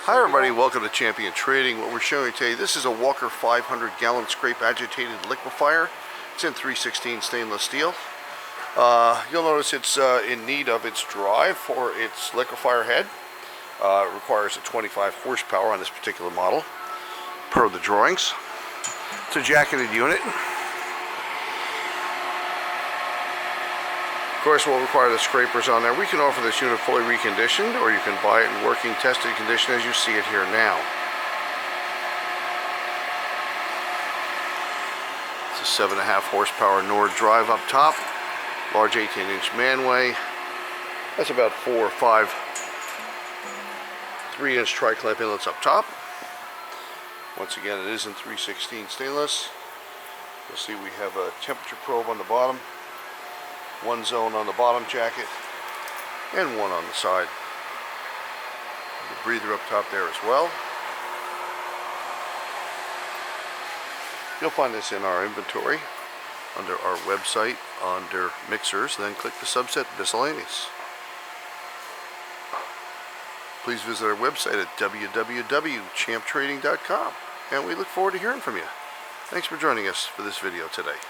Hi everybody, welcome to Champion Trading. What we're showing you today, this is a Walker 500 gallon scrape agitated liquifier. It's in 316 stainless steel. You'll notice it's in need of its drive for its liquifier head. It requires a 25 horsepower on this particular model, per the drawings. It's a jacketed unit. Of course, we'll require the scrapers on there. We can offer this unit fully reconditioned, or you can buy it in working, tested condition as you see it here now. It's a 7.5 horsepower Nord drive up top, large 18-inch manway. That's about 4 or 5 3-inch tri-clamp inlets up top. Once again, it is in 316 stainless. You'll see we have a temperature probe on the bottom. One zone on the bottom jacket and one on the side. The breather up top there as well. You'll find this in our inventory under our website under mixers, then click the subset miscellaneous. Please visit our website at www.champtrading.com, and we look forward to hearing from you. Thanks for joining us for this video today.